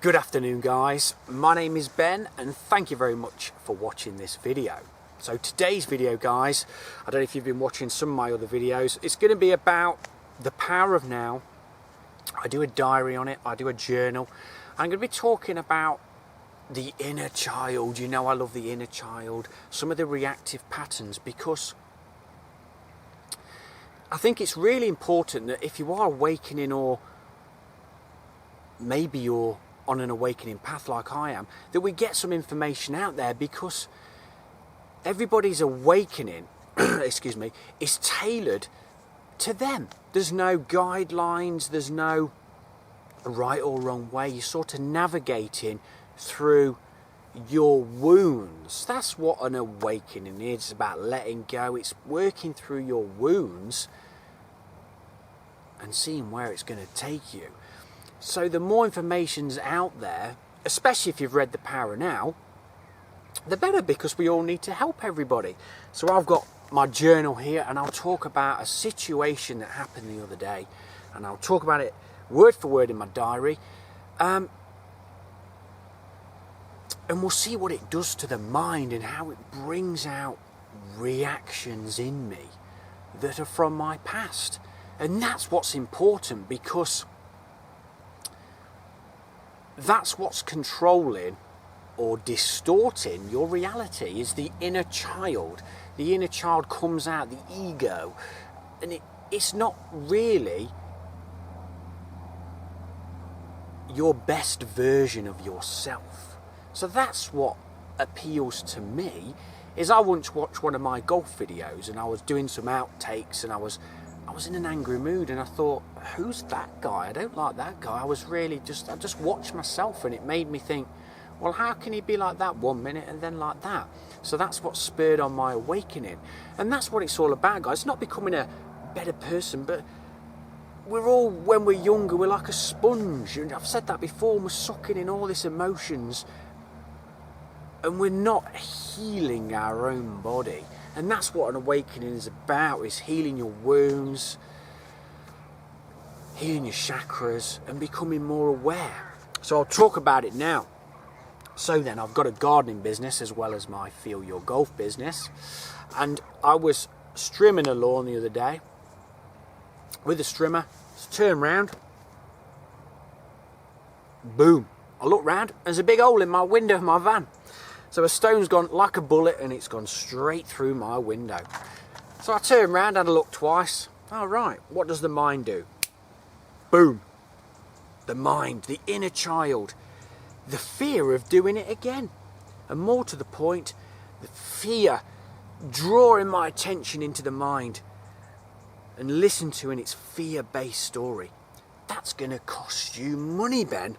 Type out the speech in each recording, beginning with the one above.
Good afternoon guys, my name is Ben and thank you very much for watching this video. So today's video guys, I don't know if you've been watching some of my other videos, it's going to be about the power of now. I do a diary on it, I do a journal. I'm going to be talking about the inner child. You know I love the inner child, some of the reactive patterns, because I think it's really important that if you are awakening, or maybe you're on an awakening path like I am, that we get some information out there, because everybody's awakening excuse me, is tailored to them. There's no guidelines, there's no right or wrong way. You're sort of navigating through your wounds. That's what an awakening is. It's about letting go. It's working through your wounds and seeing where it's going to take you. So the more information's out there, especially if you've read The Power Now, the better, because we all need to help everybody. So I've got my journal here and I'll talk about a situation that happened the other day, and I'll talk about it word for word in my diary, and we'll see what it does to the mind and how it brings out reactions in me that are from my past. And that's what's important, because that's what's controlling or distorting your reality, is the inner child. The inner child comes out, the ego, and it's not really your best version of yourself. So that's what appeals to me. Is I once watched one of my golf videos and I was doing some outtakes, and I was in an angry mood, and I thought, who's that guy? I don't like that guy. I just watched myself, and it made me think, well, how can he be like that one minute and then like that? So that's what spurred on my awakening. And that's what it's all about, guys. It's not becoming a better person, but we're all, when we're younger, we're like a sponge. And I've said that before, we're sucking in all these emotions, and we're not healing our own body. And that's what an awakening is about, is healing your wounds, healing your chakras, and becoming more aware. So I'll talk about it now. So then, I've got a gardening business as well as my Feel Your Golf business. And I was trimming a lawn the other day with a trimmer. Turn round. Boom. I look round, there's a big hole in my window of my van. So a stone's gone like a bullet, and it's gone straight through my window. So I turned round, had a look twice. All right, what does the mind do? Boom. The mind, the inner child, the fear of doing it again. And more to the point, the fear drawing my attention into the mind and listen to in its fear-based story. That's going to cost you money, Ben.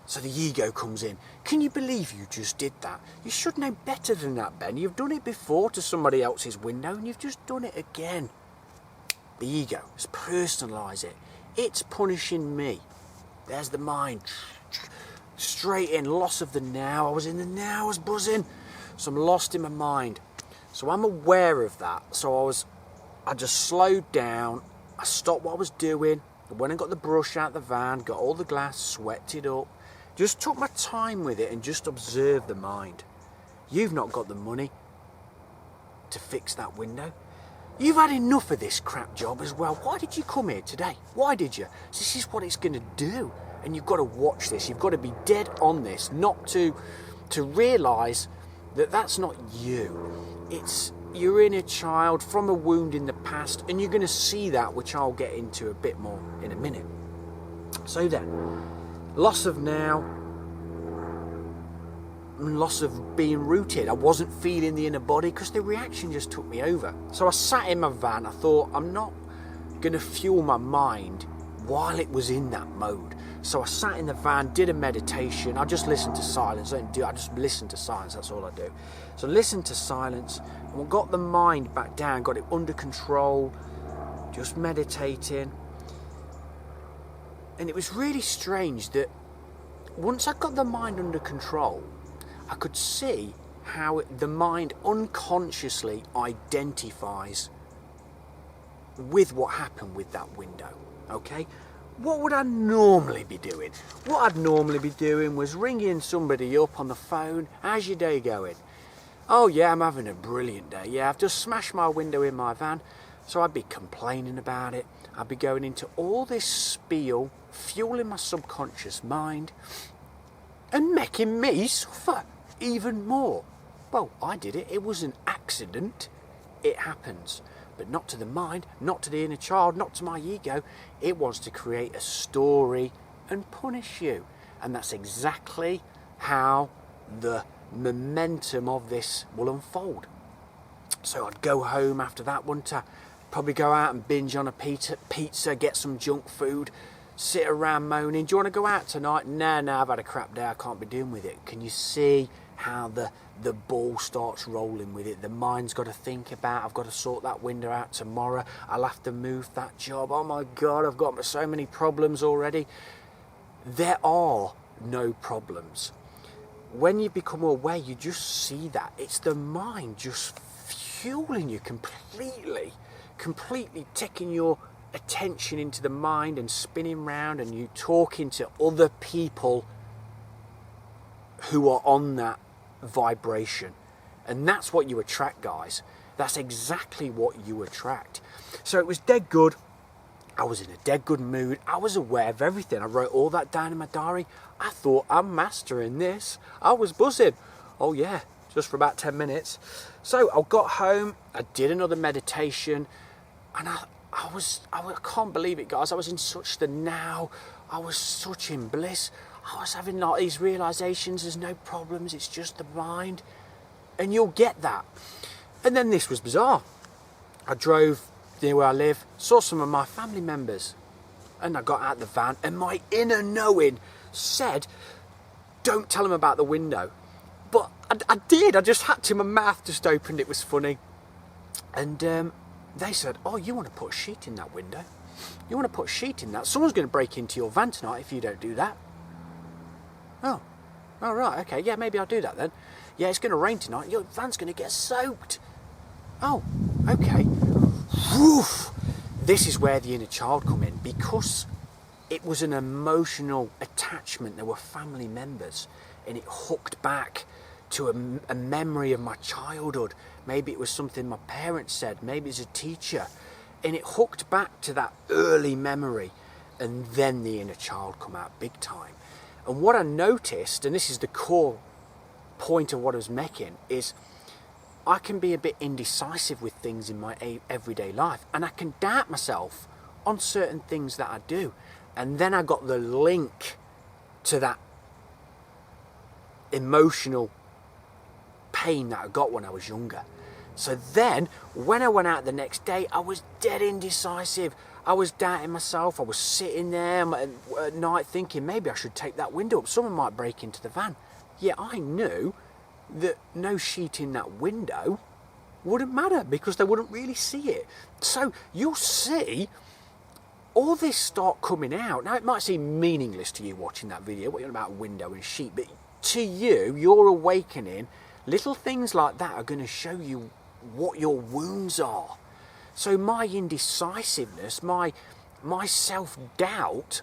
So the ego comes in. Can you believe you just did that? You should know better than that, Ben. You've done it before to somebody else's window, and you've just done it again. The ego, let's personalise it. It's punishing me. There's the mind. Straight in, loss of the now. I was in the now, I was buzzing. So I'm lost in my mind. So I'm aware of that. So I just slowed down. I stopped what I was doing. I went and got the brush out of the van, got all the glass, swept it up. Just took my time with it and just observed the mind. You've not got the money to fix that window. You've had enough of this crap job as well. Why did you come here today? Why did you? This is what it's going to do. And you've got to watch this. You've got to be dead on this, not to realise that that's not you. It's your inner child from a wound in the past, and you're going to see that, which I'll get into a bit more in a minute. So then, loss of now, and loss of being rooted. I wasn't feeling the inner body because the reaction just took me over. So I sat in my van. I thought, I'm not going to fuel my mind while it was in that mode. So I sat in the van, did a meditation. I just listened to silence. I just listen to silence. That's all I do. So listen to silence, and got the mind back down, got it under control, just meditating. And it was really strange that once I got the mind under control, I could see how the mind unconsciously identifies with what happened with that window. Okay, what would I normally be doing? What I'd normally be doing was ringing somebody up on the phone. How's your day going? Oh yeah, I'm having a brilliant day. Yeah, I've just smashed my window in my van. So I'd be complaining about it. I'd be going into all this spiel, fueling my subconscious mind and making me suffer even more. Well, I did it. It was an accident. It happens. But not to the mind, not to the inner child, not to my ego. It wants to create a story and punish you. And that's exactly how the momentum of this will unfold. So I'd go home after that, wouldn't I? Probably go out and binge on a pizza, get some junk food, sit around moaning, do you want to go out tonight? No, I've had a crap day, I can't be doing with it. Can you see how the ball starts rolling with it? The mind's got to think about, I've got to sort that window out tomorrow, I'll have to move that job, oh my God, I've got so many problems already. There are no problems. When you become aware, you just see that. It's the mind just fueling you completely taking your attention into the mind and spinning round, and you talking to other people who are on that vibration. And that's what you attract, guys. That's exactly what you attract. So it was dead good. I was in a dead good mood. I was aware of everything. I wrote all that down in my diary. I thought, I'm mastering this. I was buzzing. Oh yeah, just for about 10 minutes. So I got home, I did another meditation, and I can't believe it, guys. I was in such the now. I was such in bliss. I was having like these realizations. There's no problems. It's just the mind. And you'll get that. And then this was bizarre. I drove near where I live, saw some of my family members. And I got out of the van, and my inner knowing said, don't tell them about the window. But I did. I just had to. My mouth just opened. It was funny. And they said, oh, you want to put a sheet in that window? You want to put a sheet in that? Someone's going to break into your van tonight if you don't do that. Oh, right, okay. Yeah, maybe I'll do that then. Yeah, it's going to rain tonight. Your van's going to get soaked. Oh, okay. Woof. This is where the inner child come in, because it was an emotional attachment. There were family members, and it hooked back to a memory of my childhood. Maybe it was something my parents said, maybe it's a teacher, and it hooked back to that early memory, and then the inner child come out big time. And what I noticed, and this is the core point of what I was making, is I can be a bit indecisive with things in my everyday life, and I can doubt myself on certain things that I do. And then I got the link to that emotional pain that I got when I was younger. So then, when I went out the next day, I was dead indecisive. I was doubting myself. I was sitting there at night thinking, maybe I should take that window up. Someone might break into the van. Yeah, I knew that no sheet in that window wouldn't matter, because they wouldn't really see it. So you'll see all this start coming out. Now, it might seem meaningless to you watching that video, what you're about window and sheet, but to you, you're awakening. Little things like that are going to show you what your wounds are. So my indecisiveness, my self-doubt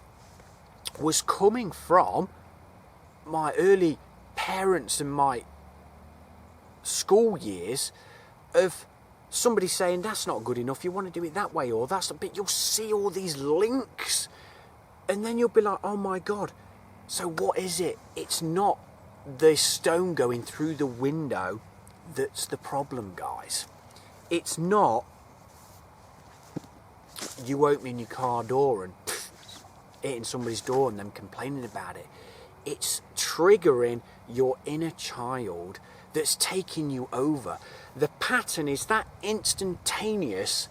was coming from my early parents and my school years of somebody saying, that's not good enough, you want to do it that way, or that's a bit. You'll see all these links, and then you'll be like, oh my God, so what is it? It's not the stone going through the window that's the problem, guys. It's not you opening your car door and hitting somebody's door and them complaining about it. It's triggering your inner child that's taking you over. The pattern is that instantaneous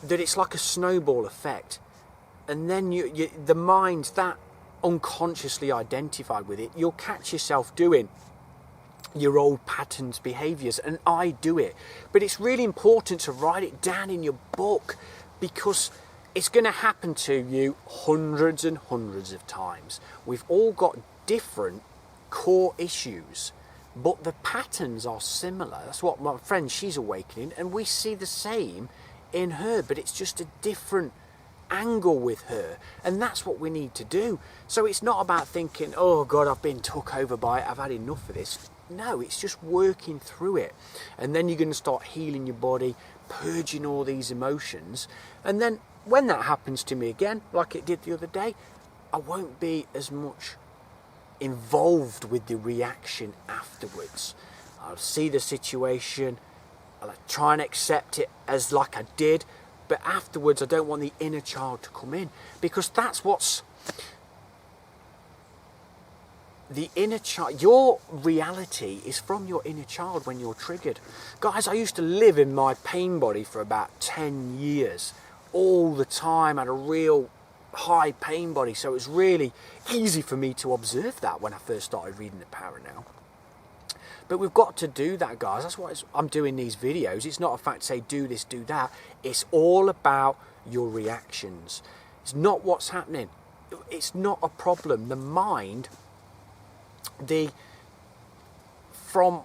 that it's like a snowball effect. And then the mind's that unconsciously identified with it, you'll catch yourself doing your old patterns, behaviours, and I do it. But it's really important to write it down in your book, because it's going to happen to you hundreds and hundreds of times. We've all got different core issues, but the patterns are similar. That's what my friend, she's awakening, and we see the same in her, but it's just a different angle with her, and that's what we need to do. So it's not about thinking, oh God, I've been took over by it, I've had enough of this. No, it's just working through it, and then you're going to start healing your body, purging all these emotions, and then when that happens to me again, like it did the other day, I won't be as much involved with the reaction afterwards. I'll see the situation, I'll try and accept it as like I did, but afterwards I don't want the inner child to come in, because that's what's the inner child. Your reality is from your inner child when you're triggered. Guys, I used to live in my pain body for about 10 years, all the time. I had a real high pain body, so it was really easy for me to observe that when I first started reading The Power of Now. But we've got to do that, guys. That's why I'm doing these videos. It's not a fact to say do this, do that. It's all about your reactions. It's not what's happening. It's not a problem. The mind, from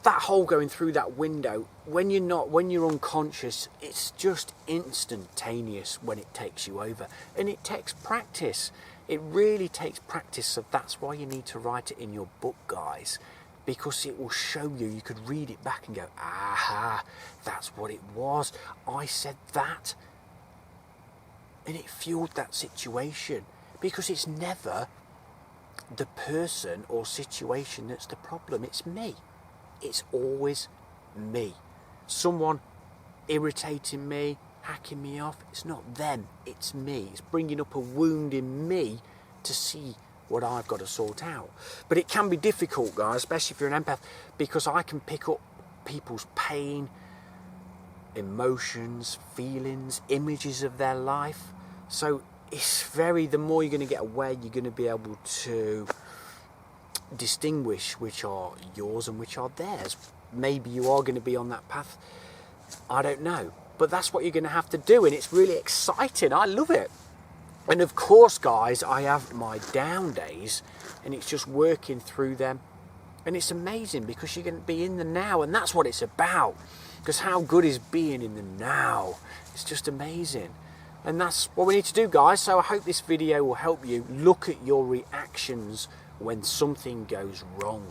that hole going through that window, when you're unconscious, it's just instantaneous when it takes you over. And it takes practice. It really takes practice. So that's why you need to write it in your book, guys, because it will show you. You could read it back and go, aha, that's what it was. I said that, and it fueled that situation. Because it's never the person or situation that's the problem. It's me. It's always me. Someone irritating me, hacking me off. It's not them. It's me. It's bringing up a wound in me to see what I've got to sort out. But it can be difficult, guys, especially if you're an empath, because I can pick up people's pain, emotions, feelings, images of their life. So it's the more you're going to get aware, you're going to be able to distinguish which are yours and which are theirs. Maybe you are going to be on that path, I don't know, but that's what you're going to have to do, and it's really exciting. I love it. And of course, guys, I have my down days, and it's just working through them, and it's amazing because you're going to be in the now, and that's what it's about. Because how good is being in the now? It's just amazing. And that's what we need to do, guys. So I hope this video will help you look at your reactions when something goes wrong.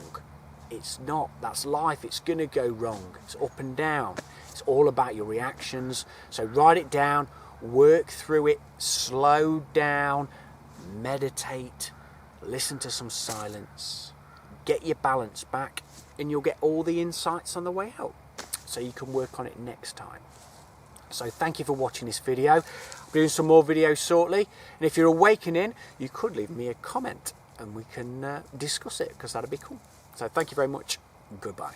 It's not, that's life. It's going to go wrong. It's up and down. It's all about your reactions. So write it down, work through it, slow down, meditate, listen to some silence, get your balance back, and you'll get all the insights on the way out. So you can work on it next time. So thank you for watching this video. I'm doing some more videos shortly, and if you're awakening, you could leave me a comment and we can discuss it, because that'd be cool. So thank you very much. Goodbye.